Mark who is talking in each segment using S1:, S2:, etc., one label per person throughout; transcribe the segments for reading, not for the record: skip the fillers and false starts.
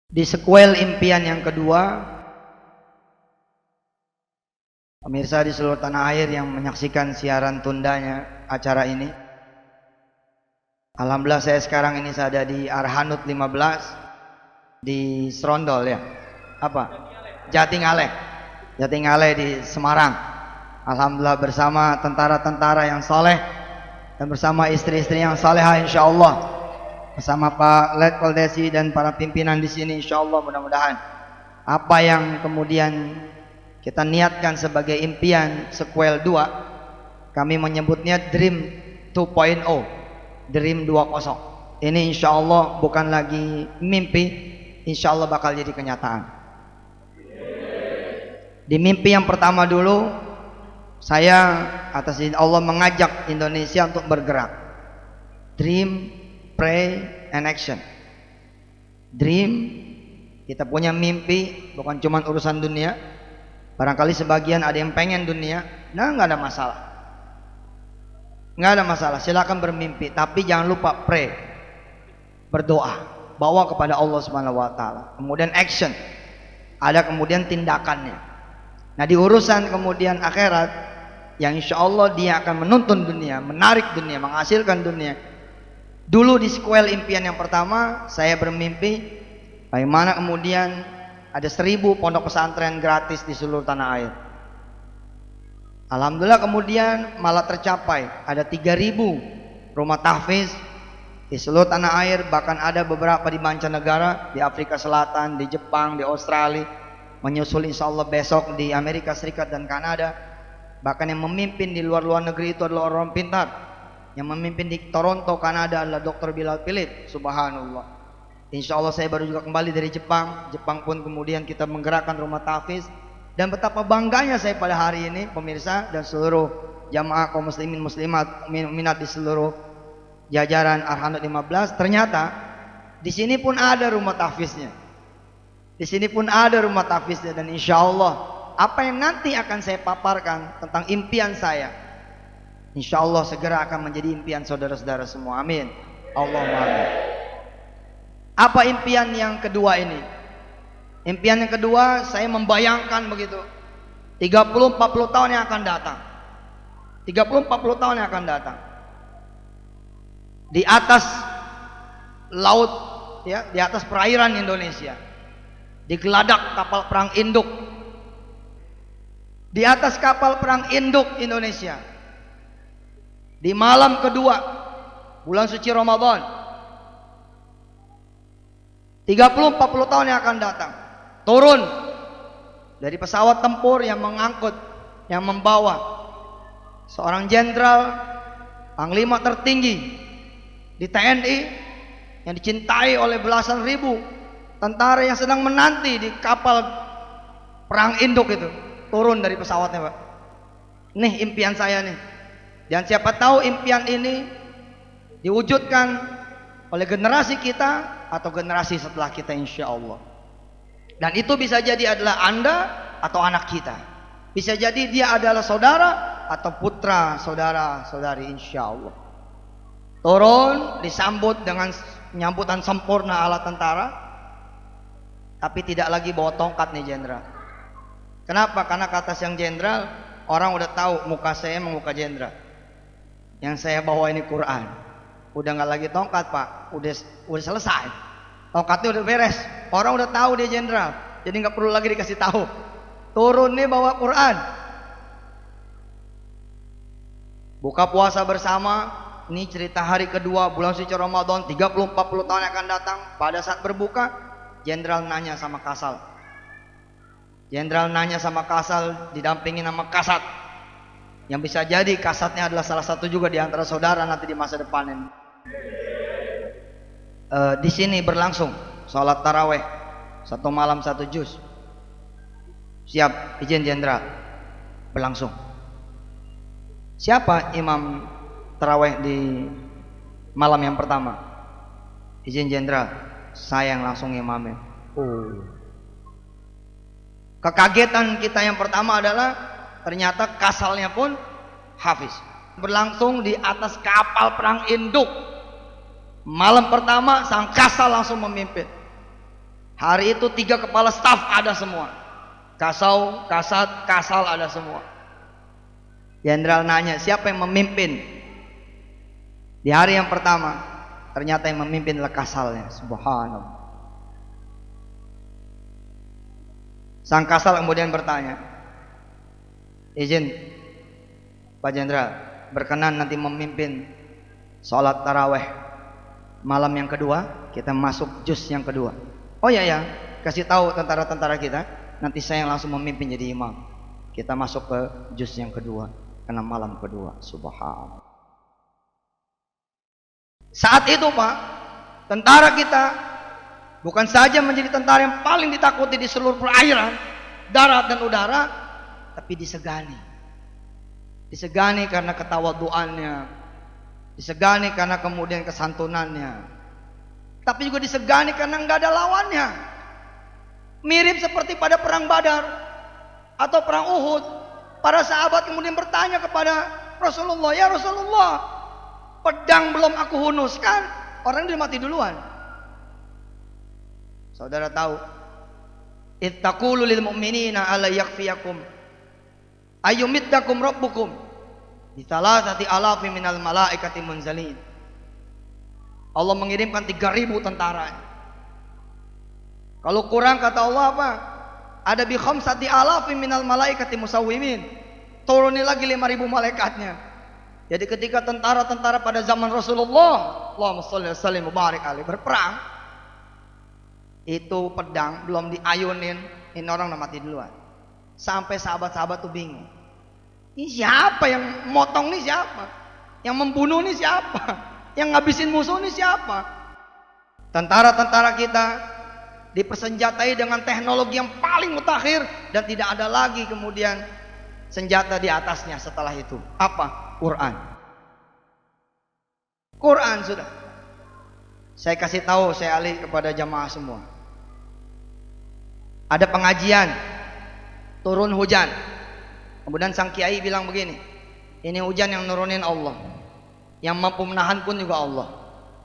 S1: Di sequel impian yang kedua, pemirsa di seluruh tanah air yang menyaksikan siaran tundanya acara ini, alhamdulillah saya sekarang ini ada di Arhanud 15 di Serondol ya. Apa? Jatingaleh. Jatingaleh di Semarang. Alhamdulillah bersama tentara-tentara yang soleh dan bersama istri-istri yang salehah insyaallah. Bersama Pak Letkol Desi dan para pimpinan di sini insyaallah, mudah-mudahan apa yang kemudian kita niatkan sebagai impian sequel 2, kami menyebutnya Dream 2.0, Dream 2.0. Ini insyaallah bukan lagi mimpi, insyaallah bakal jadi kenyataan. Di mimpi yang pertama dulu, saya atas izin Allah mengajak Indonesia untuk bergerak. Dream, pray, and action. Dream, kita punya mimpi, bukan cuma urusan dunia. Barangkali sebagian ada yang pengen dunia, nah nggak ada masalah, nggak ada masalah, silakan bermimpi, tapi jangan lupa pray, berdoa, bawa kepada Allah Subhanahu Wa Taala. Kemudian action, ada kemudian tindakannya. Nah di urusan kemudian akhirat, yang insya Allah dia akan menuntun dunia, menarik dunia, menghasilkan dunia. Dulu di sequel impian yang pertama, saya bermimpi bagaimana kemudian ada 1000 pondok pesantren gratis di seluruh tanah air. Alhamdulillah kemudian malah tercapai, ada 3000 rumah tahfiz di seluruh tanah air, bahkan ada beberapa di mancanegara, di Afrika Selatan, di Jepang, di Australia, menyusul insya Allah besok di Amerika Serikat dan Kanada. Bahkan yang memimpin di luar negeri itu adalah orang pintar. Yang memimpin di Toronto, Kanada adalah Dr. Bilal Philip, subhanallah. Insya Allah saya baru juga kembali dari Jepang. Jepang pun kemudian kita menggerakkan rumah tahfiz. Dan betapa bangganya saya pada hari ini, pemirsa dan seluruh jamaah kaum muslimin muslimat minat di seluruh jajaran Arhanud 15. Ternyata di sini pun ada rumah tahfiznya. Di sini pun ada rumah tahfiznya, dan insya Allah apa yang nanti akan saya paparkan tentang impian saya, insya Allah segera akan menjadi impian saudara-saudara semua. Amin. Allahumma amin. Apa impian yang kedua ini? Impian yang kedua, saya membayangkan begitu 30-40 tahun yang akan datang. 30-40 tahun yang akan datang, di atas laut ya, di atas perairan Indonesia, digeladak kapal perang induk. Di atas kapal perang induk Indonesia, di malam kedua bulan suci Ramadan, 30-40 tahun yang akan datang, turun dari pesawat tempur yang mengangkut, yang membawa seorang jenderal panglima tertinggi di TNI yang dicintai oleh belasan ribu tentara yang sedang menanti di kapal perang induk itu, turun dari pesawatnya, Pak. Nih impian saya nih. Dan siapa tahu impian ini diwujudkan oleh generasi kita atau generasi setelah kita insya Allah. Dan itu bisa jadi adalah Anda atau anak kita. Bisa jadi dia adalah saudara atau putra saudara-saudari insya Allah. Turun disambut dengan penyambutan sempurna ala tentara, tapi tidak lagi bawa tongkat nih jenderal. Kenapa? Karena kata sang jenderal, orang udah tahu muka saya emang muka jenderal. Yang saya bawa ini Quran. Udah nggak lagi tongkat, Pak. Udah selesai. Tongkatnya udah beres. Orang udah tahu dia jenderal. Jadi nggak perlu lagi dikasih tahu. Turun nih bawa Quran. Buka puasa bersama. Ini cerita hari kedua bulan suci Ramadan, 30-40 tahun yang akan datang. Pada saat berbuka, jenderal nanya sama Kasal. Jenderal nanya sama Kasal, didampingi nama Kasat. Yang bisa jadi Kasatnya adalah salah satu juga di antara saudara nanti di masa depan ini. Di sini berlangsung sholat taraweh 1 malam 1 juz. Siap, izin jenderal, berlangsung. Siapa imam taraweh di malam yang pertama? Izin jenderal, saya yang langsung imamnya. Kekagetan kita yang pertama adalah ternyata Kasalnya pun hafiz. Berlangsung di atas kapal perang induk. Malam pertama sang Kasal langsung memimpin. Hari itu 3 kepala staf ada semua. Kasau, Kasat, Kasal ada semua. Jenderal nanya, siapa yang memimpin? Di hari yang pertama, ternyata yang memimpin adalah Kasalnya. Subhanallah. Sang Kasal kemudian bertanya, izin Pak Jenderal, berkenan nanti memimpin sholat taraweh malam yang kedua, kita masuk juz yang kedua. Oh ya ya, kasih tahu tentara-tentara kita, nanti saya yang langsung memimpin jadi imam. Kita masuk ke juz yang kedua, karena malam kedua. Subhanallah. Saat itu Pak, tentara kita bukan saja menjadi tentara yang paling ditakuti di seluruh perairan, darat dan udara, tapi disegani. Disegani karena ketawaduannya, disegani karena kemudian kesantunannya, tapi juga disegani karena nggak ada lawannya. Mirip seperti pada perang Badar atau perang Uhud. Para sahabat kemudian bertanya kepada Rasulullah, ya Rasulullah, pedang belum aku hunuskan, orang udah mati duluan. Saudara tahu, ittaqulu lil mu'minina ala yakfiyakum ayyumiddakum rabbukum bi thalathati alafin minal malaikati munzalin. Allah mengirimkan 3.000 tentara. Kalau kurang kata Allah apa? Ada bi khamsati alafin minal malaikati musawwimin. Turuni lagi 5.000 malaikatnya. Jadi ketika tentara-tentara pada zaman Rasulullah, Allahumma shalli wa sallim wa barik alaihi, berperang, itu pedang belum diayunin, ini orang udah mati duluan. Sampai sahabat-sahabat tuh bingung. Ini siapa yang motong nih siapa? Yang membunuh nih siapa? Yang ngabisin musuh nih siapa? Tentara-tentara kita dipersenjatai dengan teknologi yang paling mutakhir dan tidak ada lagi kemudian senjata di atasnya setelah itu. Apa? Quran. Quran sudah. Saya kasih tahu, saya alih kepada jamaah semua. Ada pengajian, turun hujan. Kemudian sang kiai bilang begini, ini hujan yang nurunin Allah, yang mampu menahan pun juga Allah.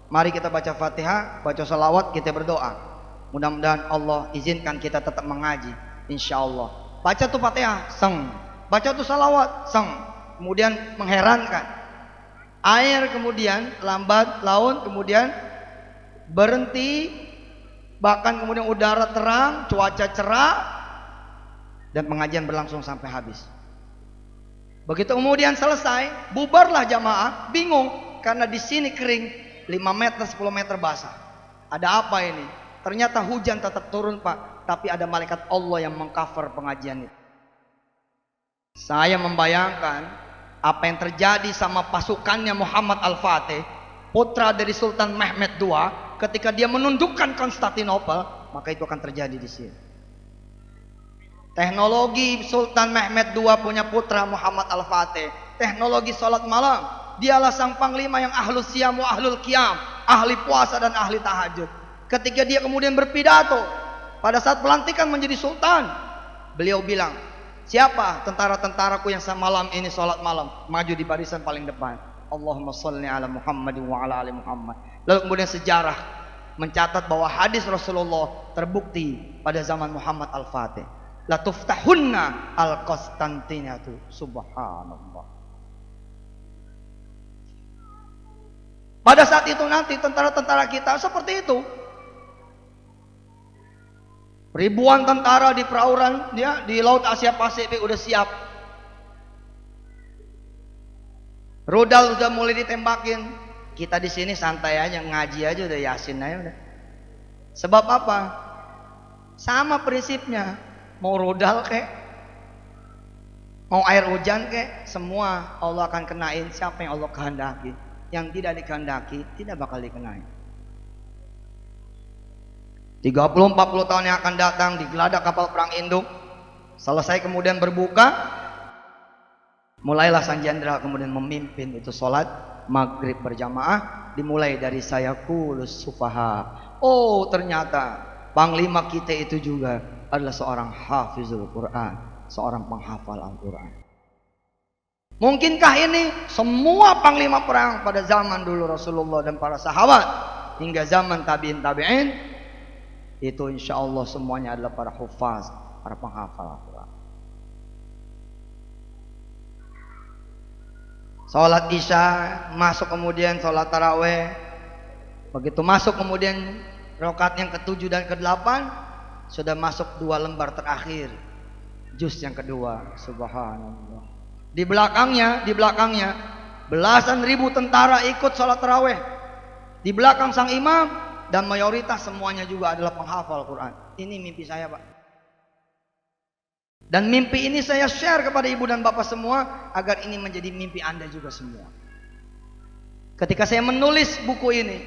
S1: Mari kita baca Fatihah, baca salawat, kita berdoa. Mudah-mudahan Allah izinkan kita tetap mengaji, insya Allah. Baca tuh Fatihah, seng. Baca tuh salawat, seng. Kemudian mengherankan, air kemudian lambat laun kemudian berhenti, bahkan kemudian udara terang, cuaca cerah, dan pengajian berlangsung sampai habis. Begitu kemudian selesai, bubarlah jamaah, bingung karena di sini kering, 5 meter 10 meter basah. Ada apa ini? Ternyata hujan tetap turun Pak, tapi ada malaikat Allah yang mengcover pengajian itu. Saya membayangkan apa yang terjadi sama pasukannya Muhammad Al-Fatih, putra dari Sultan Mehmed II, ketika dia menundukkan Konstantinopel, maka itu akan terjadi di sini. Teknologi Sultan Mehmed II punya putra Muhammad Al-Fatih, teknologi sholat malam. Dialah sang panglima yang ahlus siyam wa ahlul qiyam, ahli puasa dan ahli tahajud. Ketika dia kemudian berpidato pada saat pelantikan menjadi sultan, beliau bilang, siapa tentara-tentaraku yang semalam ini sholat malam? Maju di barisan paling depan. Allahumma sholli ala Muhammad wa ala ali Muhammad. Lalu kemudian sejarah mencatat bahwa hadis Rasulullah terbukti pada zaman Muhammad Al-Fatih. La tuftahunna al-Konstantinatu. Subhanallah. Pada saat itu nanti tentara-tentara kita seperti itu. Ribuan tentara di perauran ya, di Laut Asia Pasifik udah siap. Rudal udah mulai ditembakin. Kita di sini santai aja, ngaji aja udah, Yasin aja udah. Sebab apa? Sama prinsipnya. Mau rudal kek, mau air hujan kek, semua Allah akan kenain siapa yang Allah kehendaki. Yang tidak dikehendaki tidak bakal dikenain. 30-40 tahun yang akan datang di geladak kapal perang induk, selesai kemudian berbuka, mulailah sang jenderal kemudian memimpin itu sholat maghrib berjamaah, dimulai dari sayakulus sufaha. Oh ternyata panglima kita itu juga adalah seorang hafizul Quran, seorang penghafal Al-Quran. Mungkinkah ini semua panglima perang pada zaman dulu Rasulullah dan para sahabat hingga zaman tabi'in Itu insya Allah semuanya adalah para hufaz, para penghafal Al-Quran. Sholat isya masuk, kemudian sholat taraweh. Begitu masuk kemudian rakaat yang ke-7 dan ke-8, sudah masuk 2 lembar terakhir juz yang kedua. Subhanallah. Di belakangnya belasan ribu tentara ikut sholat taraweh di belakang sang imam, dan mayoritas semuanya juga adalah penghafal Quran. Ini mimpi saya, Pak. Dan mimpi ini saya share kepada ibu dan bapak semua agar ini menjadi mimpi Anda juga semua. Ketika saya menulis buku ini,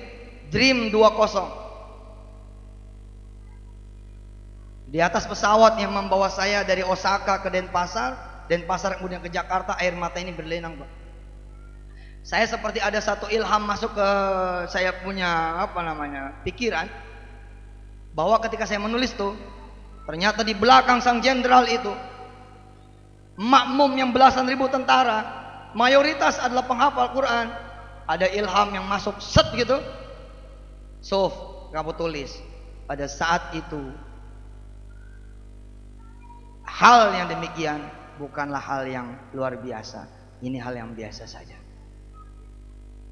S1: Dream 20, di atas pesawat yang membawa saya dari Osaka ke Denpasar kemudian ke Jakarta, air mata ini berlinang, Pak. Saya seperti ada satu ilham masuk ke saya punya pikiran, bahwa ketika saya menulis tuh, ternyata di belakang sang jenderal itu, makmum yang belasan ribu tentara, mayoritas adalah penghafal Quran. Ada ilham yang masuk set gitu. Sof, kamu tulis, pada saat itu hal yang demikian bukanlah hal yang luar biasa. Ini hal yang biasa saja.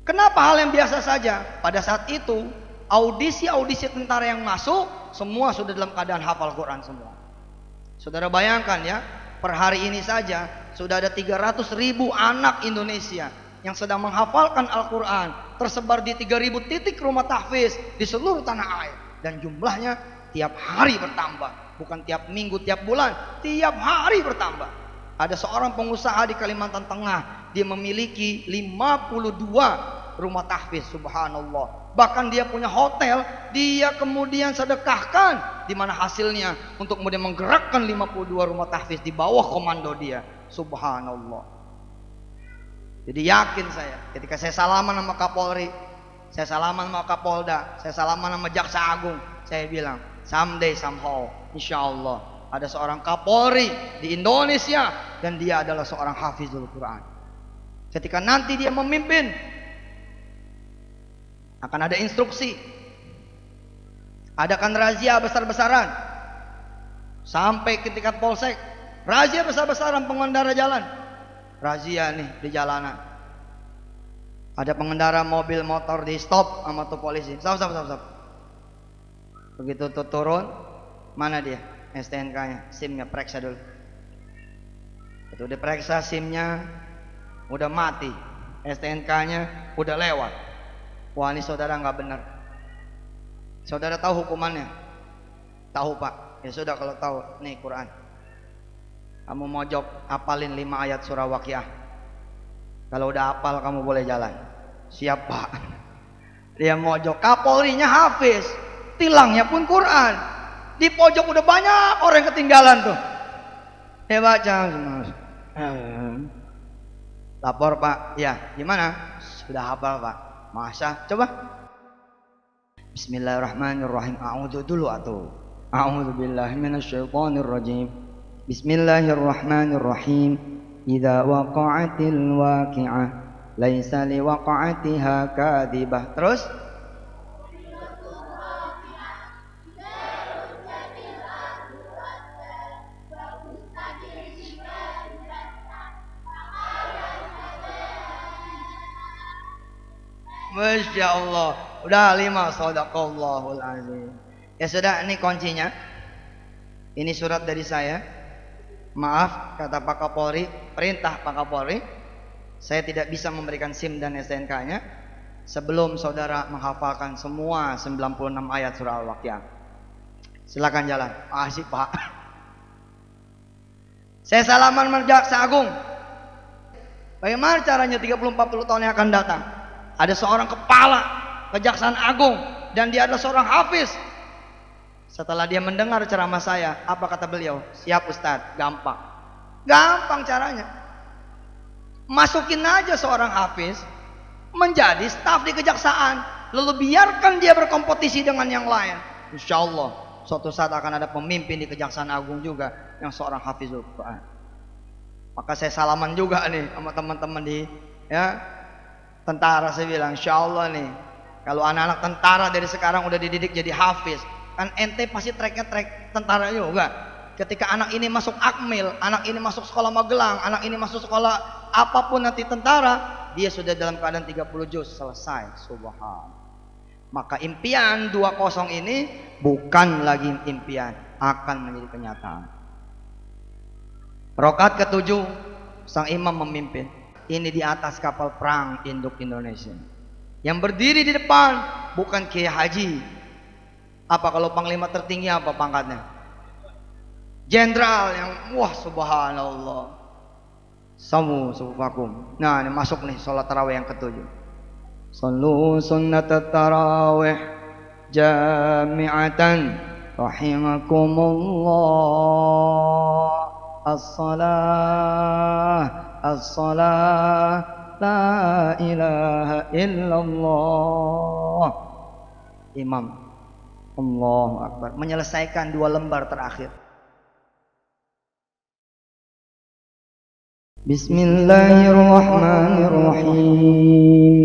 S1: Kenapa hal yang biasa saja? Pada saat itu audisi tentara yang masuk semua sudah dalam keadaan hafal Quran semua. Saudara bayangkan ya, per hari ini saja sudah ada 300.000 anak Indonesia yang sedang menghafalkan Al-Quran, tersebar di 3.000 titik rumah tahfiz di seluruh tanah air, dan jumlahnya tiap hari bertambah, bukan tiap minggu, tiap bulan, tiap hari bertambah. Ada seorang pengusaha di Kalimantan Tengah, dia memiliki 52 rumah tahfiz, subhanallah. Bahkan dia punya hotel, dia kemudian sedekahkan, di mana hasilnya untuk kemudian menggerakkan 52 rumah tahfiz di bawah komando dia, subhanallah. Jadi yakin saya, ketika saya salaman sama Kapolri, saya salaman sama Kapolda, saya salaman sama Jaksa Agung, saya bilang, someday somehow, insya Allah ada seorang Kapolri di Indonesia, dan dia adalah seorang hafizul Quran. Ketika nanti dia memimpin, akan ada instruksi, adakan razia besar-besaran, sampai ke tingkat polsek, razia besar-besaran pengendara jalan, razia nih di jalanan, ada pengendara mobil motor di stop sama tuh polisi, stop. Begitu tuh turun, mana dia STNK-nya, SIM-nya periksa dulu. Itu diperiksa, SIM-nya udah mati, STNK-nya udah lewat. Wah, ini saudara nggak benar. Saudara tahu hukumannya? Tahu, Pak. Ya sudah, kalau tahu, nih Quran. Kamu mojok hafalin 5 ayat surah Waqiah. Kalau udah hafal kamu boleh jalan. Siap, Pak. Dia mojok, Kapolrinya hafiz, tilangnya pun Quran. Di pojok udah banyak orang yang ketinggalan tuh. Dia baca semua. Lapor, Pak. Ya, gimana? Sudah hafal, Pak. Masa? Coba. Bismillahirrahmanirrahim. A'udzu dulu atuh. A'udzubillahi minasyaitonirrajim. Bismillahirrahmanirrahim. Idza waqa'atil waqi'ah laisa liwaqa'atiha kadhibah. Terus? Masya Allah, udah 5, sadaqallahul azim. Ya sudah, ini kuncinya. Ini surat dari saya. Maaf, kata Pak Kapolri, perintah Pak Kapolri, saya tidak bisa memberikan SIM dan STNK-nya sebelum saudara menghafalkan semua 96 ayat surah Al-Waqiah. Silakan jalan. Asik, Pak. Saya salaman sama Jaksa Agung. Bagaimana caranya 30-40 tahun yang akan datang? Ada seorang kepala Kejaksaan Agung dan dia adalah seorang hafiz. Setelah dia mendengar ceramah saya, apa kata beliau? Siap Ustadz, gampang. Gampang caranya. Masukin aja seorang hafiz menjadi staf di kejaksaan, lalu biarkan dia berkompetisi dengan yang lain. Insya Allah suatu saat akan ada pemimpin di Kejaksaan Agung juga yang seorang hafizul Quran. Maka saya salaman juga nih sama teman-teman di tentara. Saya bilang, insya Allah nih, kalau anak-anak tentara dari sekarang udah dididik jadi hafiz, Kan ente pasti tracknya track tentara juga. Ketika anak ini masuk Akmil, anak ini masuk sekolah Magelang, anak ini masuk sekolah apapun nanti tentara, dia sudah dalam keadaan 30 juz selesai. Subhan. Maka impian 20 ini bukan lagi impian, akan menjadi kenyataan. Rakaat ke-7 sang imam memimpin. Ini di atas kapal perang induk Indonesia. Yang berdiri di depan bukan Kiai Haji. Apa kalau panglima tertinggi apa pangkatnya? Jenderal yang wah subhanallah. Samu sufakum. Nah, ini masuk nih salat tarawih yang ke-7. Sallu sunnat tarawih jami'atan rahimakumullah. As-salah la ilaha illallah. Imam Allahu Akbar menyelesaikan 2 lembar terakhir. Bismillahirrahmanirrahim.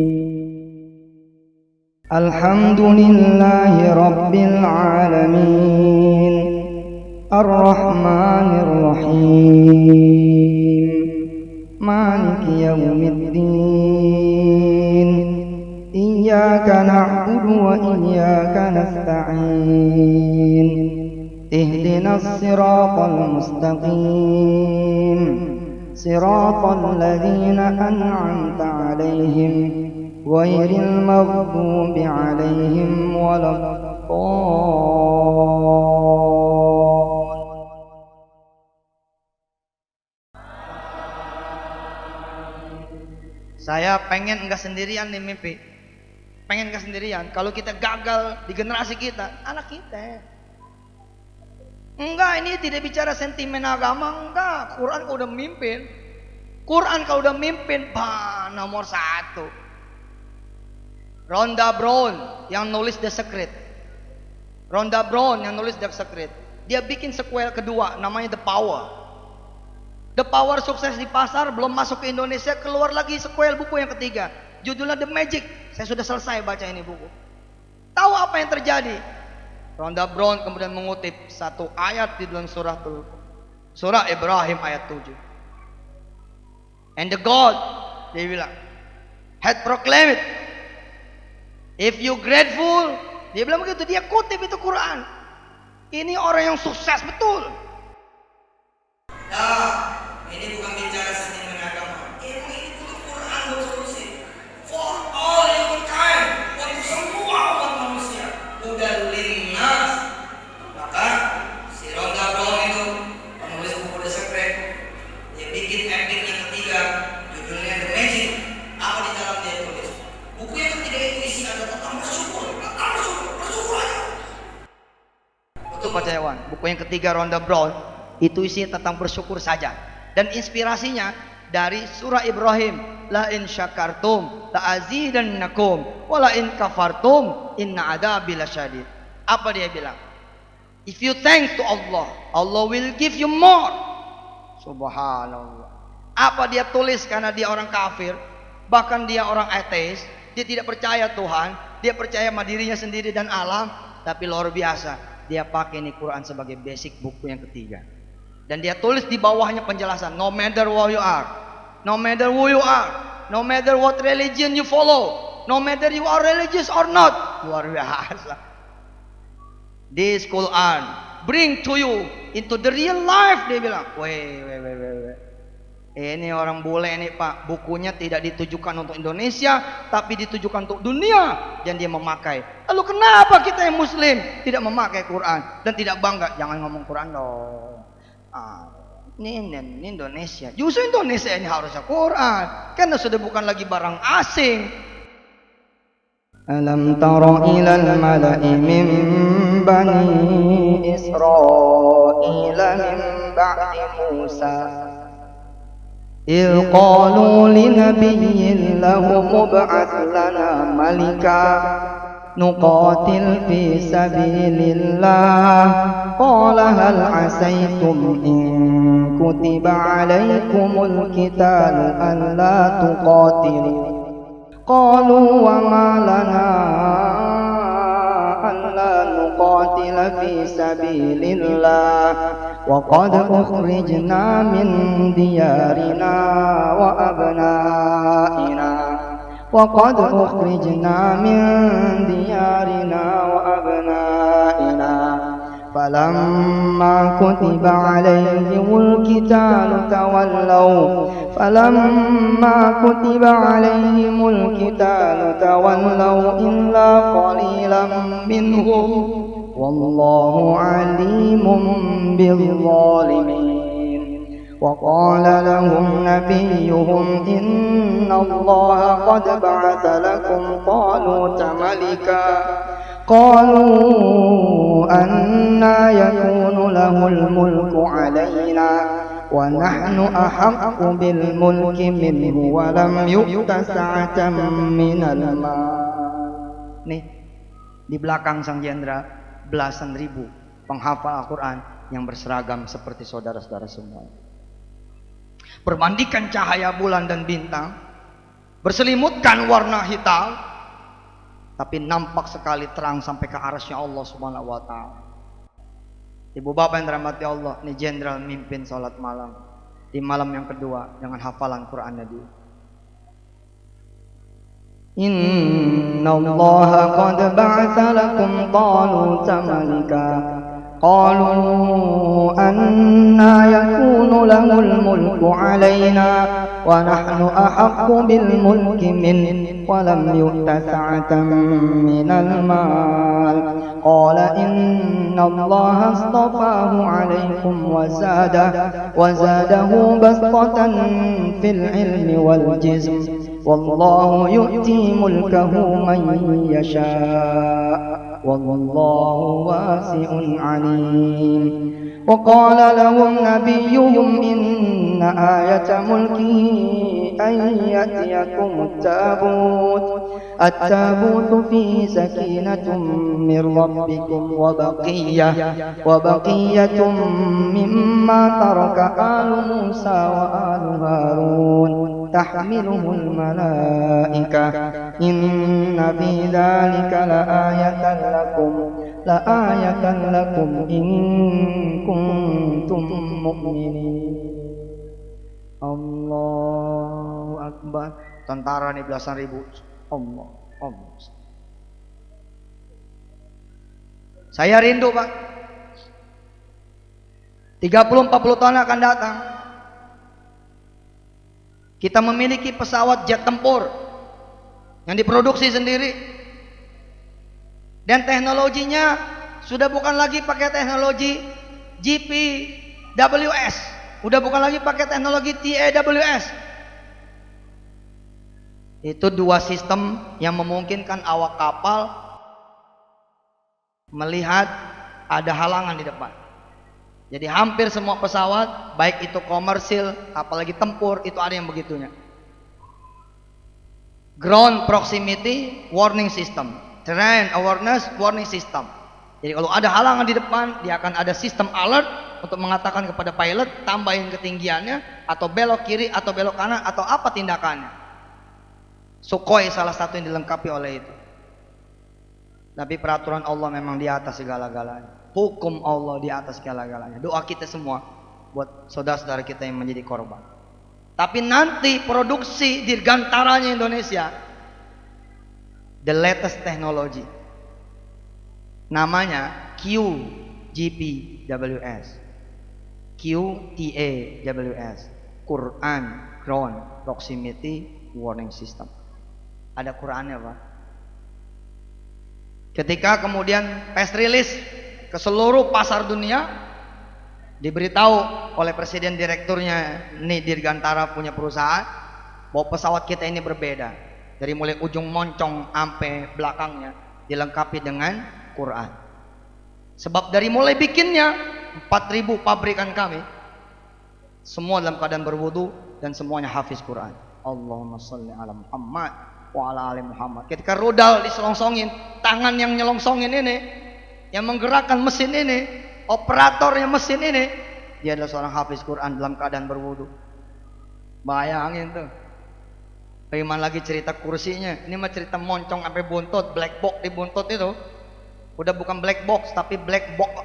S1: Alhamdulillahi rabbil alamin. Ar-Rahmanir-Rahim. Maliki yaumiddin. Iyyaka na'budu wa iyyaka nasta'in. Ihdinas siratal mustaqim. Siratal ladzina an'amta 'alaihim ghairil maghdubi 'alaihim waladdallin. Saya pengen enggak sendirian nih mimpi. Pengen enggak sendirian. Kalau kita gagal di generasi kita, anak kita. Enggak, ini tidak bicara sentimen agama, enggak. Quran kalau udah memimpin. Quran kalau udah memimpin, nomor 1. Rhonda Brown yang nulis The Secret. Rhonda Brown yang nulis The Secret. Dia bikin sequel kedua, namanya The Power. The Power sukses di pasar, belum masuk ke Indonesia, keluar lagi sequel buku yang ketiga. Judulnya The Magic. Saya sudah selesai baca ini buku. Tahu apa yang terjadi? Rhonda Brown kemudian mengutip satu ayat di dalam surah Ibrahim ayat 7. And the God, dia bilang, had proclaimed, if you grateful, dia bilang begitu, dia kutip itu Quran. Ini orang yang sukses betul. Nah, ini bukan bicara sentimen agama. Ini bukan Quran bersolusi. For all humankind, untuk semua umat manusia. Udah lintas. Maka si Rhonda Brown itu penulis buku The Secret, dia bikin epic yang ketiga, judulnya The Magic. Apa di dalam dia tulis? Buku yang ketiga itu isi ada tentang bersyukur aja. Itu Pak Jayawan. Buku yang ketiga Rhonda Brown itu isinya tentang bersyukur saja. Dan inspirasinya dari surah Ibrahim, la in syakartum la azidannakum wa la in kafartum inna adabi lasyadid. Apa dia bilang? If you thanks to Allah, Allah will give you more. Subhanallah. Apa dia tulis karena dia orang kafir, bahkan dia orang ateis, dia tidak percaya Tuhan, dia percaya sama dirinya sendiri dan alam, tapi luar biasa, dia pakai ini Quran sebagai basic buku yang ketiga. Dan dia tulis di bawahnya penjelasan, no matter who you are, no matter who you are, no matter what religion you follow, no matter you are religious or not, luar biasa. This Quran bring to you into the real life, dia bilang. Weh. Ini orang bule ini Pak, bukunya tidak ditujukan untuk Indonesia, tapi ditujukan untuk dunia, dan dia memakai. Lalu kenapa kita yang Muslim tidak memakai Quran dan tidak bangga? Jangan ngomong Quran dong. Ini Indonesia. Justru Indonesia ini harusnya Quran, karena sudah bukan lagi barang asing. Alam tara ilal mala'i min bani Israila min ba'di Musa إذ قالوا لنبي له مبعث لنا ملكا نقاتل في سبيل الله قال هل عسيتم إن كتب عليكم القتال ألا تقاتلوا قالوا وما لنا ألا نقاتل
S2: نقاتل في سبيل الله وقد أخرجنا من ديارنا وأبنائنا فلما كتب عليهم القتال تولوا إلا قليلا منهم والله عليم بالظالمين وقال لهم نبيهم إن الله قد بعث لكم طالوت ملكا قالوا أنى يكون له الملك علينا ونحن أحق بالملك منه ولم يؤت سعة من المال.
S1: Nih, di belakang sang jenderal belasan ribu penghafal Al-Quran yang berseragam seperti saudara-saudara semua. Bermandikan cahaya bulan dan bintang, berselimutkan warna hitam, tapi nampak sekali terang sampai ke arasnya Allah Subhanahu wa Ta'ala. Ibu bapak yang dirahmati Allah, ini jenderal mimpin salat malam di malam yang kedua dengan hafalan Qurannya dia.
S2: Inna Allah qad ba'atha lakum taluta malika qalu anna yakunu lahul mulku alaina wa nahnu ahaqqu bil mulki min wa lam yu'ta sa'atan minal mal qala inna allaha astafahu alaykum wa zadahu bastatan fil ilmi wal jism wallahu yu'ti mulkahu man yasha' wallahu wasi'un alim. وقال لهم نبيهم إن آية ملكه أن يأتيكم التابوت فيه سكينة من ربكم وبقية مما ترك آل موسى وآل هارون تحمله الملائكة إن في ذلك لآية لكم إن كنتم مؤمنين. Allahu Akbar.
S1: Tentara nih belasan ribu. Allah. Saya rindu Pak, 30-40 tahun akan datang kita memiliki pesawat jet tempur yang diproduksi sendiri, dan teknologinya sudah bukan lagi pakai teknologi GPWS, udah bukan lagi pakai teknologi TAWS. Itu dua sistem yang memungkinkan awak kapal melihat ada halangan di depan. Jadi hampir semua pesawat, baik itu komersil apalagi tempur, itu ada yang begitunya. Ground proximity warning system, terrain awareness warning system. Jadi kalau ada halangan di depan, dia akan ada sistem alert untuk mengatakan kepada pilot tambahin ketinggiannya, atau belok kiri atau belok kanan, atau apa tindakannya. Sukhoi salah satu yang dilengkapi oleh itu. Tapi peraturan Allah memang di atas segala-galanya. Hukum Allah di atas segala-galanya. Doa kita semua buat saudara-saudara kita yang menjadi korban. Tapi nanti produksi dirgantaranya Indonesia, the latest technology, namanya QGPWS, QTAWS, Quran Ground Proximity Warning System. Ada Qurannya Pak. Ketika kemudian press release ke seluruh pasar dunia, diberitahu oleh presiden direkturnya, nih Dirgantara punya perusahaan, bahwa pesawat kita ini berbeda. Dari mulai ujung moncong sampai belakangnya dilengkapi dengan Quran. Sebab dari mulai bikinnya 4.000 pabrikan kami, semua dalam keadaan berwudu dan semuanya hafiz Quran. Allahumma sholli ala Muhammad wa ala ali Muhammad. Ketika rudal diselongsongin, tangan yang nyelongsongin ini, yang menggerakkan mesin ini, operatornya mesin ini, dia adalah seorang hafiz Quran dalam keadaan berwudu. Bayangin tuh. Bagaimana lagi cerita kursinya? Ini mah cerita moncong sampai buntut, black box di buntut itu. Udah bukan black box tapi black box.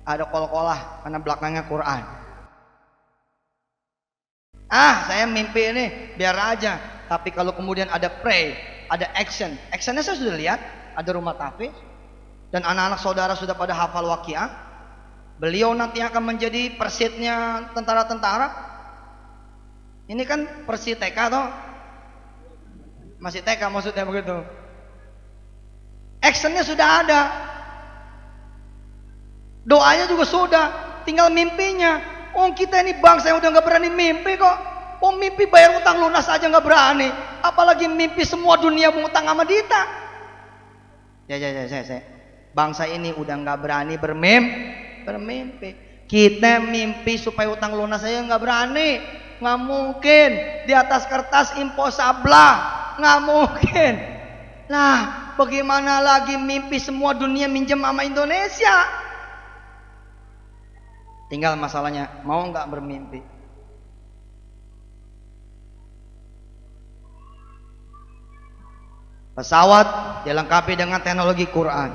S1: Ada kol-kolah karena belakangnya Quran. Saya mimpi ini biar aja. Tapi kalau kemudian ada pray, ada action. Actionnya saya sudah lihat, ada rumah tahfiz dan anak-anak saudara sudah pada hafal waqiah. Beliau nanti akan menjadi persitnya tentara-tentara. Ini kan persit TK toh? Masih TK maksudnya begitu. Actionnya sudah ada. Doanya juga sudah, tinggal mimpinya. Kita ini bangsa yang udah gak berani mimpi kok. Mimpi bayar utang lunas aja gak berani, apalagi mimpi semua dunia mengutang sama Dita. Saya. Bangsa ini udah gak berani bermimpi. Kita mimpi supaya utang lunas aja gak berani. Gak mungkin di atas kertas impossible, gak mungkin. Nah, bagaimana lagi mimpi semua dunia minjem sama Indonesia? Tinggal masalahnya mau nggak bermimpi. Pesawat dilengkapi dengan teknologi Quran.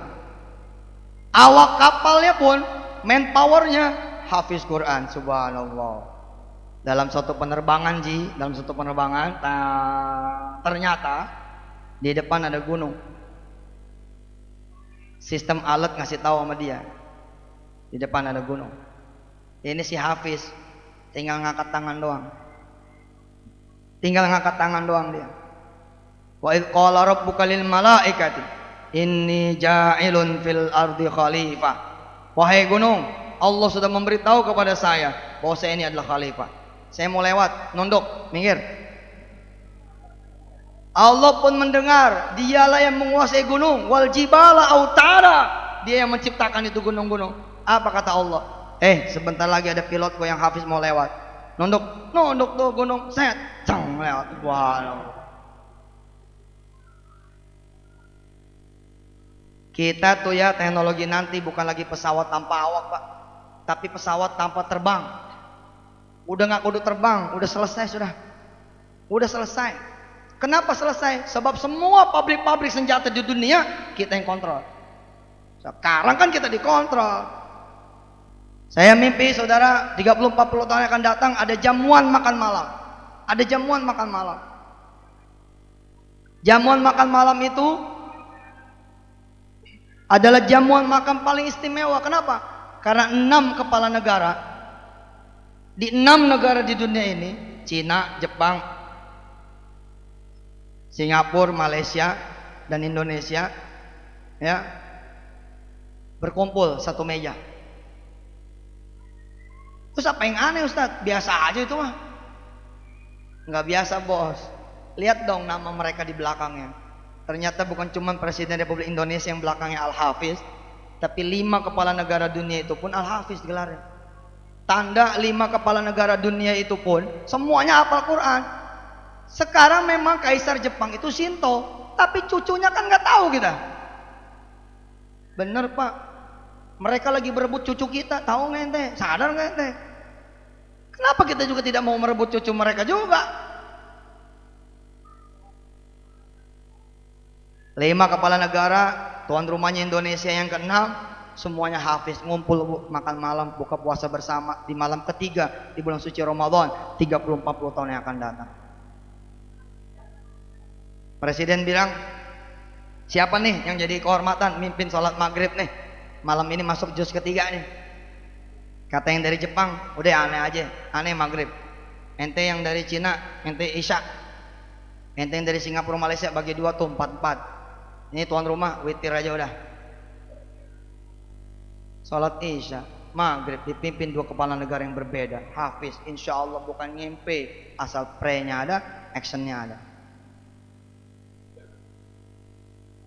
S1: Awak kapalnya pun manpowernya hafiz Quran, subhanallah. Dalam suatu penerbangan ternyata di depan ada gunung. Sistem alat ngasih tahu sama dia, di depan ada gunung. Ini si Hafiz tinggal ngangkat tangan doang. Dia. Wa idz qala rabbuka lil malaikati inni ja'ilun fil ardi khalifah. Wahai gunung, Allah sudah memberitahu kepada saya bahwa saya ini adalah khalifah. Saya mau lewat, nunduk, minggir. Allah pun mendengar, dialah yang menguasai gunung, wal jibala autara. Dia yang menciptakan itu gunung-gunung. Apa kata Allah? Sebentar lagi ada pilotku yang hafiz mau lewat. Nunduk tuh gunung, set, cang lewat. Wow. Kita tuh ya teknologi nanti bukan lagi pesawat tanpa awak, Pak, tapi pesawat tanpa terbang. Udah nggak kudu terbang, udah selesai sudah. Udah selesai. Kenapa selesai? Sebab semua pabrik-pabrik senjata di dunia kita yang kontrol. Sekarang kan kita dikontrol. Saya mimpi saudara 30-40 tahun yang akan datang ada jamuan makan malam. Ada jamuan makan malam. Jamuan makan malam itu adalah jamuan makan paling istimewa. Kenapa? Karena 6 kepala negara di 6 negara di dunia ini, Cina, Jepang, Singapura, Malaysia, dan Indonesia, ya, berkumpul satu meja. Terus apa yang aneh Ustadz? Biasa aja itu mah. Nggak biasa bos. Lihat dong nama mereka di belakangnya. Ternyata bukan cuma Presiden Republik Indonesia yang belakangnya Al-Hafiz, tapi 5 kepala negara dunia itu pun Al-Hafiz gelarnya. Tanda 5 kepala negara dunia itu pun semuanya hafal Quran. Sekarang memang Kaisar Jepang itu Shinto, tapi cucunya kan nggak tahu kita. Bener Pak. Mereka lagi berebut cucu kita, tahu nggak ente? Sadar nggak ente? Kenapa kita juga tidak mau merebut cucu mereka juga? 5 kepala negara, tuan rumahnya Indonesia yang ke-6, semuanya hafiz, ngumpul makan malam, buka puasa bersama di malam ketiga di bulan suci Ramadan 30-40 tahun yang akan datang. Presiden bilang, siapa nih yang jadi kehormatan mimpin sholat maghrib nih? Malam ini masuk juz ketiga nih. Kata yang dari Jepang, udah aneh aja, aneh maghrib. Ente yang dari Cina, ente isya. Ente yang dari Singapura, Malaysia bagi 2 tuh 4-4. Ini tuan rumah witir aja udah. Salat isya, maghrib dipimpin 2 kepala negara yang berbeda. Hafiz, insya Allah bukan ngimpi, asal pre-nya ada, actionnya ada.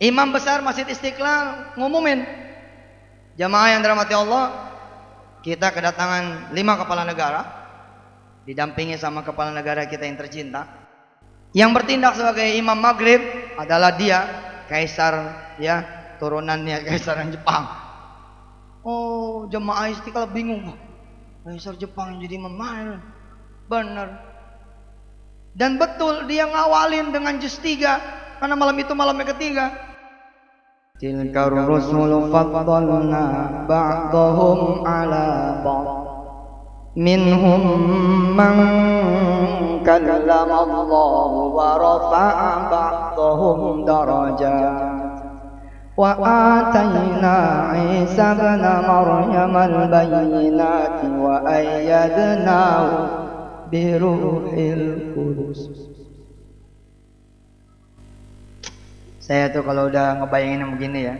S1: Imam besar Masjid Istiqlal ngumumin, jamaah yang dirahmati Allah, kita kedatangan 5 kepala negara, didampingi sama kepala negara kita yang tercinta. Yang bertindak sebagai imam maghrib adalah dia, kaisar, ya, turunannya kaisar Jepang. Oh, jemaah Istiqlal bingung, kaisar Jepang jadi imam maghrib. Bener. Dan betul dia ngawalin dengan juz 3, karena malam itu malamnya ketiga.
S2: Tilka ar-rusulu faddalna ba'dahum 'ala ba'd. Minhum man kallama Allah wa rafa'a ba'dahum darajat. Wa atayna Isa ibn Maryam al-bayyinati wa ayyadnahu bi ruhil qudus.
S1: Saya tuh kalau udah ngebayangin begini ya,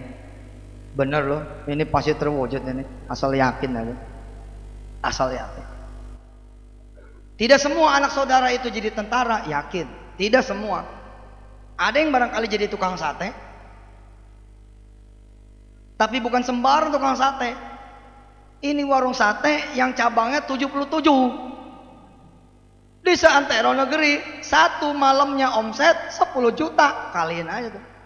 S1: bener loh, ini pasti terwujud ini, asal yakin aja, asal yakin. Tidak semua anak saudara itu jadi tentara, yakin. Tidak semua. Ada yang barangkali jadi tukang sate, tapi bukan sembarang tukang sate. Ini warung sate yang cabangnya 77 di seantero negeri. Satu malamnya omset 10 juta, kaliin aja tuh.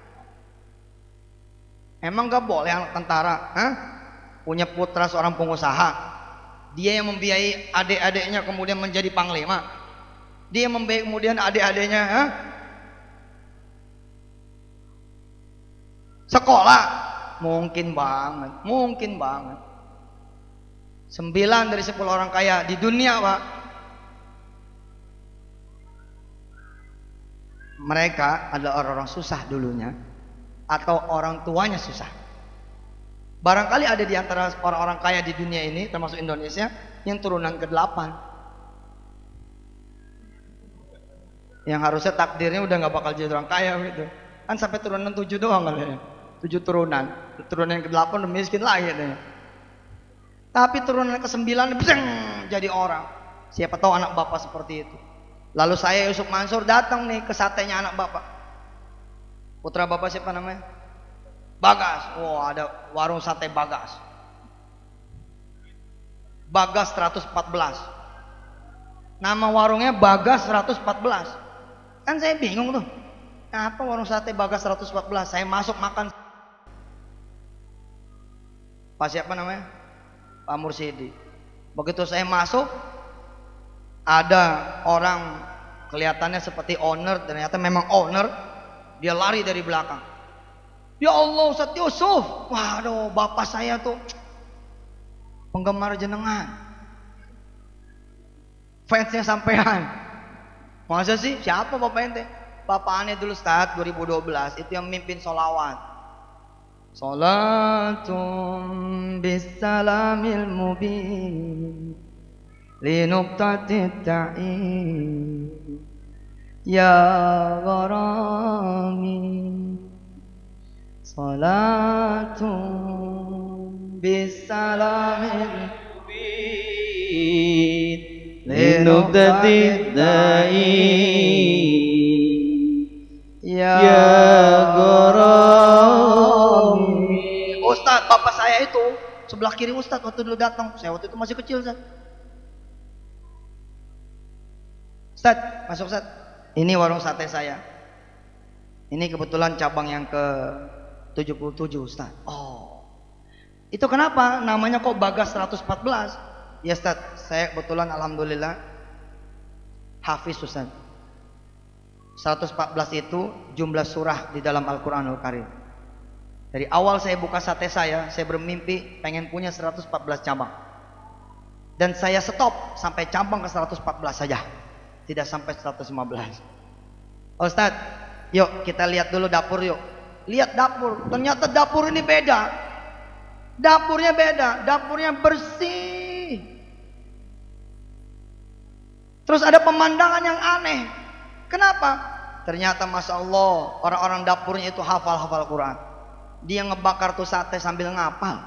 S1: Emang gak boleh anak tentara punya putra seorang pengusaha, dia yang membiayai adik-adiknya kemudian menjadi panglima, dia yang membiayai kemudian adik-adiknya sekolah? Mungkin banget, mungkin banget. 9 dari 10 orang kaya di dunia, Pak, mereka adalah orang-orang susah dulunya, atau orang tuanya susah. Barangkali ada di antara orang-orang kaya di dunia ini, termasuk Indonesia, yang turunan ke-8, yang harusnya takdirnya udah gak bakal jadi orang kaya gitu. Kan sampai turunan 7 doang kali ya, 7 turunan. Turunan yang ke-8 udah miskin lagi deh. Tapi turunan ke-9 bzeng, jadi orang. Siapa tahu anak bapak seperti itu. Lalu saya Yusuf Mansur datang nih ke satenya anak bapak. Putra bapak siapa namanya? Bagas. Oh, ada warung sate Bagas. Bagas 114. Nama warungnya Bagas 114. Kan saya bingung tuh. Apa warung sate Bagas 114? Saya masuk makan. Pak siapa namanya? Pak Mursidi. Begitu saya masuk, ada orang kelihatannya seperti owner, ternyata memang owner. Dia lari dari belakang. Ya Allah, Ustaz Yusuf. Waduh, bapak saya tuh penggemar jenengan, fansnya sampean. Masa sih? Siapa bapak ente? Bapak aneh dulu Ustaz 2012 itu yang mimpin sholawat. Salatum bisalamil mubin linuqtatit ta'in ya gharami. Salatum bisalamil mubin linuqtatit ta'in ya gharami. Ustaz, bapak saya itu sebelah kiri Ustaz waktu dulu datang. Saya waktu itu masih kecil, Ustaz. Ustaz, masuk Ustaz. Ini warung sate saya. Ini kebetulan cabang yang ke-77, Ustaz. Oh. Itu kenapa namanya kok Bagas 114? Ya Ustaz, saya kebetulan alhamdulillah hafiz Ustaz. 114 itu jumlah surah di dalam Al-Qur'anul Karim. Dari awal saya buka sate saya bermimpi pengen punya 114 cabang. Dan saya stop sampai cabang ke 114 saja. Tidak sampai 115. Ustaz, yuk kita lihat dulu dapur yuk. Lihat dapur, ternyata dapur ini beda. Dapurnya beda, dapurnya bersih. Terus ada pemandangan yang aneh. Kenapa? Ternyata Masya Allah, orang-orang dapurnya itu hafal-hafal Quran. Dia ngebakar tuh sate sambil ngapal.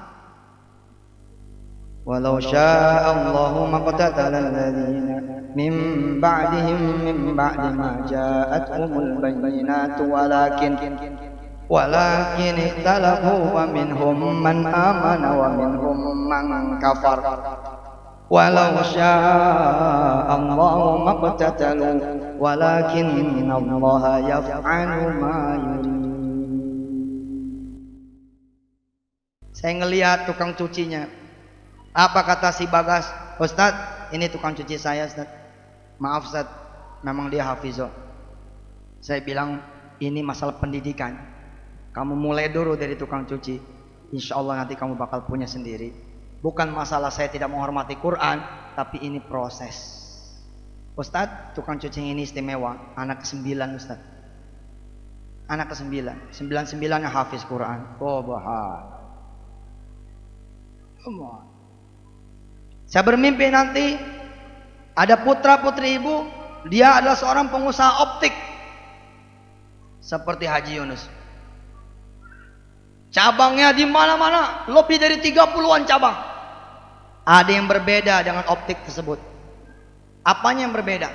S1: Walau sya'allahu maqtatala alladziina min ba'dihim min ba'di ma ja'atuhumul bayyinatu walakin ikhtalafu wa minhum man amana wa minhum man kafar. Walau sya'allahu maqtatalu walakinnallaha yaf'alu ma yurid. Saya ngelihat tukang cucinya. Apa kata si Bagas? Ustaz, ini tukang cuci saya Ustaz. Maaf Ustaz, memang dia hafizah. Saya bilang ini masalah pendidikan. Kamu mulai dulu dari tukang cuci. Insya Allah nanti kamu bakal punya sendiri. Bukan masalah saya tidak menghormati Quran, tapi ini proses. Ustadz, tukang cuci ini istimewa. Anak ke-9 Ustadz. Anak ke-9. 9-9-nya hafiz Quran. Oh bahaya. Saya bermimpi nanti ada putra putri ibu, dia adalah seorang pengusaha optik seperti Haji Yunus. Cabangnya di mana-mana, lebih dari 30-an cabang. Ada yang berbeda dengan optik tersebut. Apanya yang berbeda?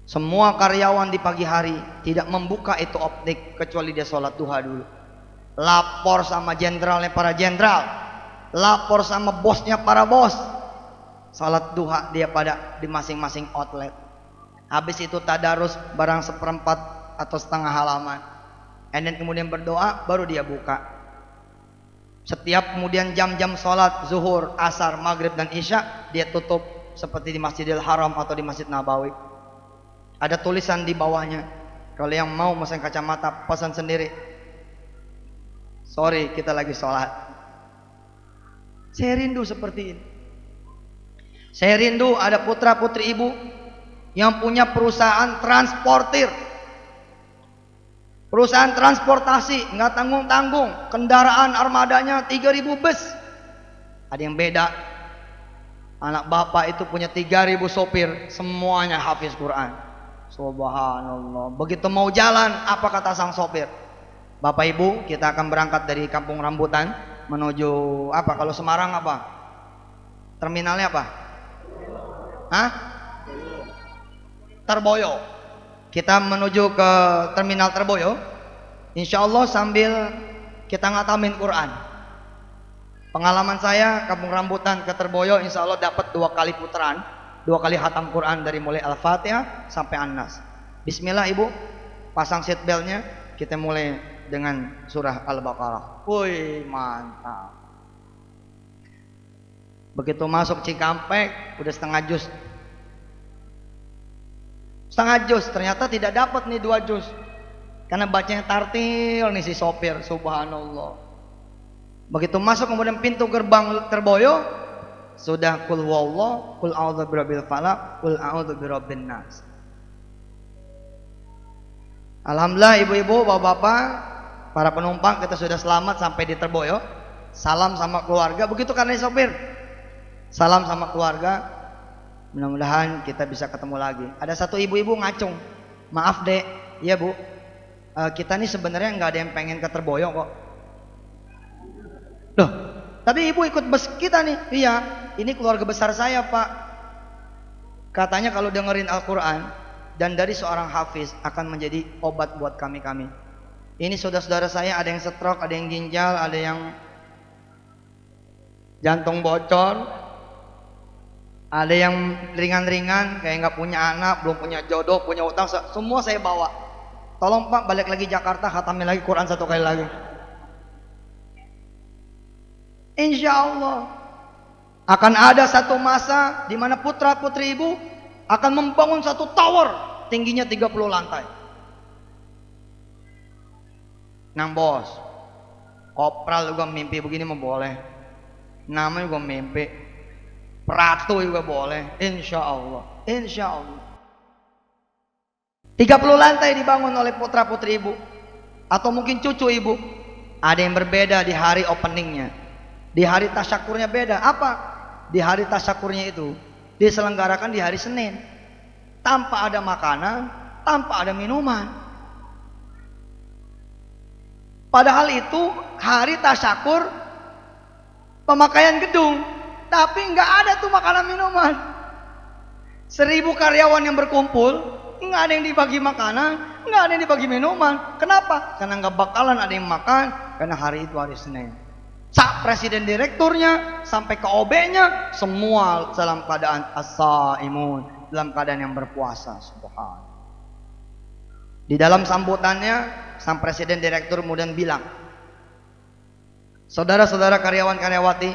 S1: Semua karyawan di pagi hari tidak membuka itu optik kecuali dia sholat duha dulu. Lapor sama jenderalnya para jenderal, lapor sama bosnya para bos. Salat duha dia pada di masing-masing outlet. Habis itu tadarus barang 1/4 atau setengah halaman. And then kemudian berdoa, baru dia buka. Setiap kemudian jam-jam sholat zuhur, asar, maghrib dan isya, dia tutup seperti di Masjidil Haram atau di Masjid Nabawi. Ada tulisan di bawahnya, kalau yang mau mesin kacamata pesan sendiri. Sorry, kita lagi sholat. Saya rindu seperti ini. Saya rindu ada putra putri ibu yang punya perusahaan transportir, perusahaan transportasi, nggak tanggung-tanggung, kendaraan armadanya 3.000 bus. Ada yang beda. Anak bapak itu punya 3.000 sopir, semuanya hafiz Quran. Subhanallah. Begitu mau jalan, apa kata sang sopir? Bapak ibu, kita akan berangkat dari Kampung Rambutan menuju apa? Kalau Semarang apa? Terminalnya apa? Hah? Terboyo. Kita menuju ke terminal Terboyo. Insya Allah sambil kita ngatamin Quran. Pengalaman saya Kampung Rambutan ke Terboyo, insya Allah dapat 2 kali putaran, 2 kali hatam Quran dari mulai Al-Fatihah sampai An-Nas. Bismillah ibu, pasang seat beltnya, kita mulai dengan surah Al-Baqarah. Wih, mantap. Begitu masuk Cikampek, udah setengah juz. Setengah juz, ternyata tidak dapat nih 2 juz. Karena bacanya tartil nih si sopir, subhanallah. Begitu masuk kemudian pintu gerbang Terboyo, sudah kul huwallah, kul a'udzu birabbil falaq, kul a'udzu birabbin nas. Alhamdulillah ibu-ibu, bapak-bapak, para penumpang kita sudah selamat sampai di Terboyo. Salam sama keluarga, begitu karena sopir. Salam sama keluarga. Mudah-mudahan kita bisa ketemu lagi. Ada satu ibu-ibu ngacung. Maaf dek, iya bu. Kita nih sebenarnya nggak ada yang pengen ke Terboyo kok. Loh, tapi ibu ikut bus kita nih. Iya, ini keluarga besar saya pak. Katanya kalau dengerin Al-Quran dan dari seorang hafiz akan menjadi obat buat kami-kami. Ini saudara-saudara saya ada yang stroke, ada yang ginjal, ada yang jantung bocor, ada yang ringan-ringan kayak nggak punya anak, belum punya jodoh, punya utang, semua saya bawa. Tolong pak balik lagi Jakarta, khatamin lagi Quran 1 kali lagi. Insya Allah akan ada satu masa di mana putra putri ibu akan membangun satu tower tingginya 30 lantai. Nang bos, kopral juga mimpi begini mau boleh. Nama juga mimpi. Pratu juga boleh. Insya Allah. Insya Allah. 30 lantai dibangun oleh putra putri ibu atau mungkin cucu ibu. Ada yang berbeda di hari openingnya. Di hari tasyakurnya beda. Apa? Di hari tasyakurnya itu diselenggarakan di hari Senin, tanpa ada makanan, tanpa ada minuman. Padahal itu hari tasyakur pemakaian gedung, tapi nggak ada tuh makanan minuman. 1000 karyawan yang berkumpul, nggak ada yang dibagi makanan, nggak ada yang dibagi minuman. Kenapa? Karena nggak bakalan ada yang makan, karena hari itu hari Senin. Sak presiden direkturnya sampai ke OB-nya semua dalam keadaan as-saimun, dalam keadaan yang berpuasa. Subhanallah. Di dalam sambutannya sang presiden direktur kemudian bilang, saudara-saudara karyawan-karyawati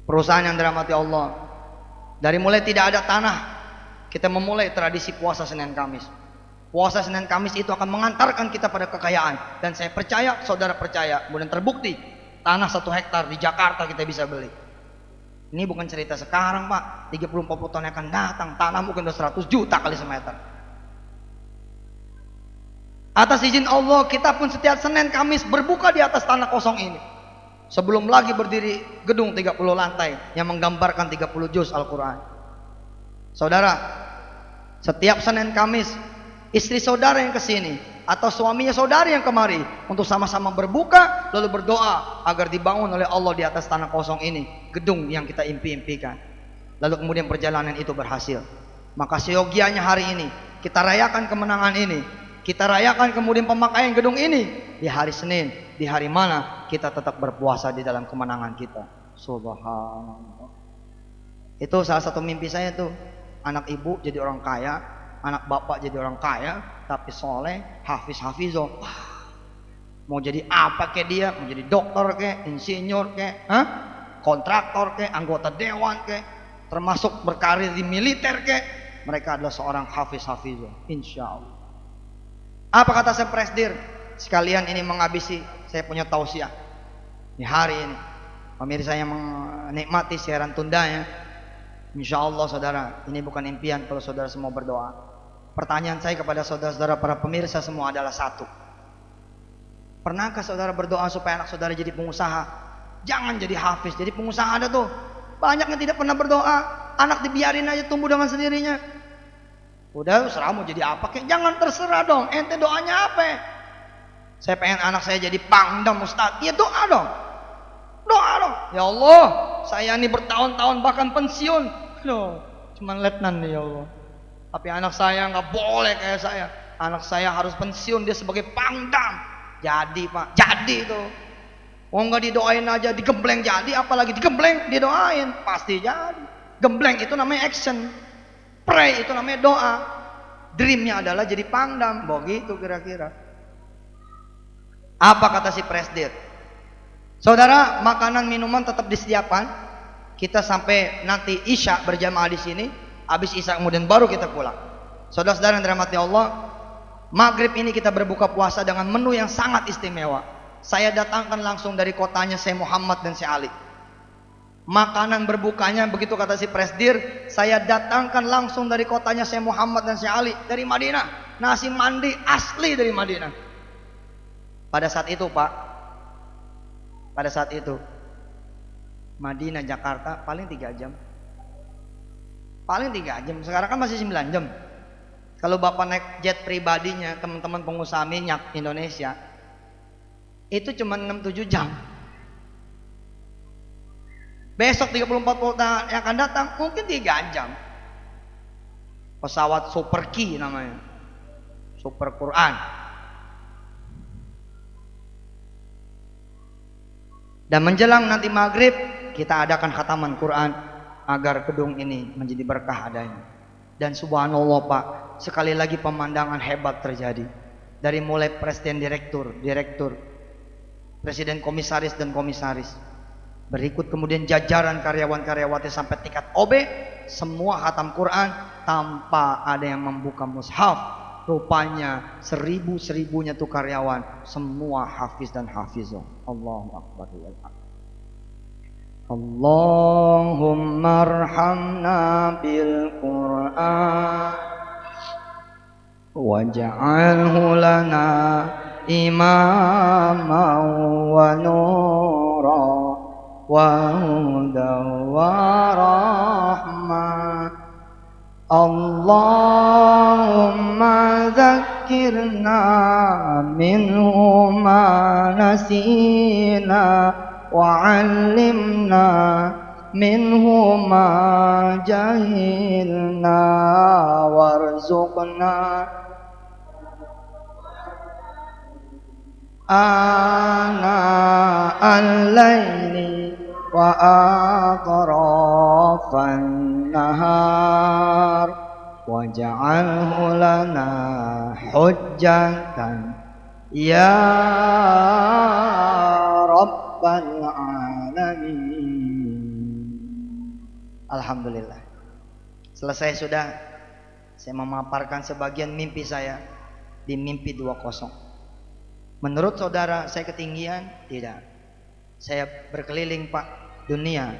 S1: perusahaan yang dirahmati Allah, dari mulai tidak ada tanah kita memulai tradisi puasa Senin Kamis. Puasa Senin Kamis itu akan mengantarkan kita pada kekayaan. Dan saya percaya, saudara percaya, kemudian terbukti tanah 1 hektar di Jakarta kita bisa beli. Ini bukan cerita sekarang Pak, 30-40 tahun yang akan datang, tanah mungkin udah 100 juta kali semeter. Atas izin Allah, kita pun setiap Senin Kamis berbuka di atas tanah kosong ini. Sebelum lagi berdiri gedung 30 lantai yang menggambarkan 30 juz Al-Quran. Saudara, setiap Senin Kamis, istri saudara yang kesini atau suaminya saudari yang kemari untuk sama-sama berbuka lalu berdoa agar dibangun oleh Allah di atas tanah kosong ini gedung yang kita impi-impikan, lalu kemudian perjalanan itu berhasil. Maka seyogianya hari ini kita rayakan kemenangan ini, kita rayakan kemudian pemakaian gedung ini di hari Senin, di hari mana kita tetap berpuasa di dalam kemenangan kita. Subhanallah. Itu salah satu mimpi saya tuh, anak ibu jadi orang kaya, anak bapak jadi orang kaya tapi soleh, hafizo. Mau jadi apa kek dia? Mau jadi dokter kek, insinyur kek, kontraktor kek, anggota dewan kek, termasuk berkarir di militer kek, mereka adalah seorang hafizo, insya Allah. Apa kata saya Presdir? Sekalian ini menghabisi saya punya tausiah di hari ini, pemirsa yang menikmati siaran tundanya. Insya Allah saudara, ini bukan impian kalau saudara semua berdoa. Pertanyaan saya kepada saudara-saudara para pemirsa semua adalah satu. Pernahkah saudara berdoa supaya anak saudara jadi pengusaha? Jangan jadi hafiz, jadi pengusaha. Ada tuh banyak yang tidak pernah berdoa, anak dibiarin aja tumbuh dengan sendirinya. Udah serah mau jadi apa kek, jangan terserah dong. Ente doanya apa? Saya pengen anak saya jadi pangdam Ustaz. Ya doa dong. Doa dong. Ya Allah, saya ini bertahun-tahun bahkan pensiun. Loh, cuman letnan nih ya Allah. Tapi anak saya nggak boleh kayak saya. Anak saya harus pensiun, dia sebagai pangdam. Jadi Pak, jadi itu. Oh nggak didoain aja, digembleng jadi, apalagi digembleng didoain, pasti jadi. Gembleng itu namanya action, pray itu namanya doa. Dreamnya adalah jadi pangdam, begitu kira-kira. Apa kata si Presdir? Saudara, makanan minuman tetap disediakan. Kita sampai nanti Isya berjamaah di sini. Habis Isya kemudian baru kita pulang. Saudara-saudara yang dirahmati Allah, Maghrib ini kita berbuka puasa dengan menu yang sangat istimewa. Saya datangkan langsung dari kotanya Syekh Muhammad dan Syekh Ali. Makanan berbukanya begitu kata si Presdir, saya datangkan langsung dari kotanya Syekh Muhammad dan Syekh Ali dari Madinah. Nasi mandi asli dari Madinah. Pada saat itu Pak, pada saat itu Madinah Jakarta paling 3 jam. Paling 3 jam, sekarang kan masih 9 jam. Kalau Bapak naik jet pribadinya teman-teman pengusaha minyak Indonesia, itu cuma 6-7 jam. Besok 34 tahun yang akan datang mungkin 3 jam. Pesawat Super Ki namanya, Super Quran. Dan menjelang nanti maghrib kita adakan khataman Quran agar gedung ini menjadi berkah adanya. Dan subhanallah Pak, sekali lagi pemandangan hebat terjadi. Dari mulai presiden direktur, presiden komisaris dan komisaris. Berikut kemudian jajaran karyawan-karyawati sampai tingkat OB, semua khatam Quran tanpa ada yang membuka mushaf. Rupanya seribunya tuh karyawan, semua hafiz dan hafizah. Allahu Akbar. Allahumma arhamna bil Quran waj'alhu lana imaman wa nura wa hudan wa rahmah. Allahumma zakkirna minhu ma nasina wa'allimna minhu ma jahilna warzuqna ana al-laili wa atrafan nahar waj'alhu lana hujjatan ya Rabbal alamin. Alhamdulillah. Selesai sudah saya memaparkan sebagian mimpi saya. di mimpi 20. Menurut saudara saya ketinggian? Tidak. Saya berkeliling Pak dunia.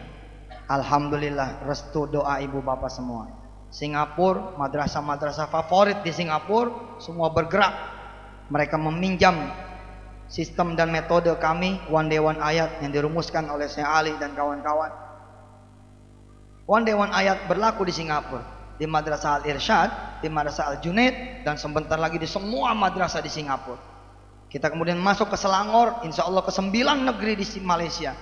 S1: Alhamdulillah restu doa ibu bapak semua. Singapura, madrasah-madrasah favorit di Singapura semua bergerak. Mereka meminjam sistem dan metode kami One Day One Ayat yang dirumuskan oleh Syekh Ali dan kawan-kawan. One Day One Ayat berlaku di Singapura, di Madrasah Al-Irsyad, di Madrasah Al-Junaid, dan sebentar lagi di semua madrasah di Singapura. Kita kemudian masuk ke Selangor, insya Allah ke 9 negeri di Malaysia.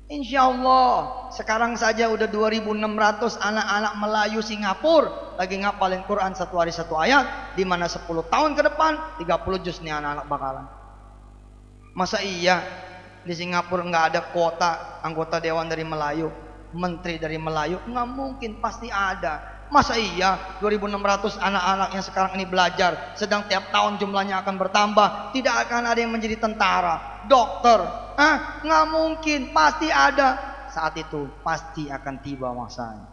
S1: Insya Allah sekarang saja udah 2.600 anak-anak Melayu Singapura lagi ngapalin Quran satu hari satu ayat, di mana 10 tahun ke depan 30 juz nih anak-anak bakalan. Masa iya di Singapura nggak ada kuota anggota dewan dari Melayu, menteri dari Melayu? Nggak mungkin, pasti ada. Masa iya 2.600 anak-anak yang sekarang ini belajar, sedang tiap tahun jumlahnya akan bertambah, tidak akan ada yang menjadi tentara, dokter? Nggak mungkin, pasti ada. Saat itu pasti akan tiba masanya.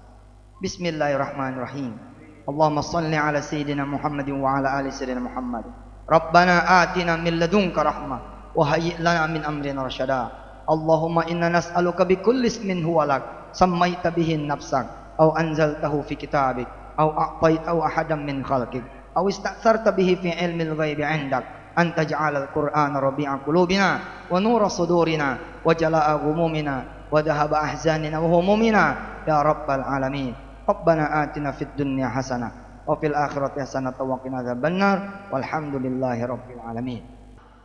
S1: Bismillahirrahmanirrahim. Allahumma salli ala sayyidina Muhammadin wa ala ali sayyidina Muhammad. Rabbana atina min ladunka rahmah wa hayyi' lana min amrina rasyada. Allahumma inna nas'aluka bi kulli ismin huwa lak sammaita bihi nafsak أو أنزلته في كتابك أو أعطيته أحدا من خلقك أو استأثرت به في علم الغيب عندك أن تجعل القرآن ربيع قلوبنا ونور صدورنا وجلاء غمومنا وذهب أحزاننا وهمومنا يا رب العالمين. ربنا آتنا في الدنيا حسنة وفي الآخرة حسنة وقنا عذاب النار والحمد لله رب العالمين.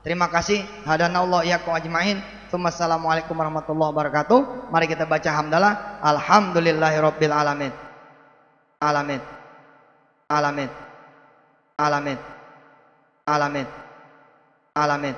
S1: Terima kasih. Hadanallahu iyyakum ajmain. Assalamualaikum warahmatullahi wabarakatuh. Mari kita baca hamdalah. Alhamdulillahirabbil alamin. Alamin. Alamin. Alamin. Alamin. Alamin.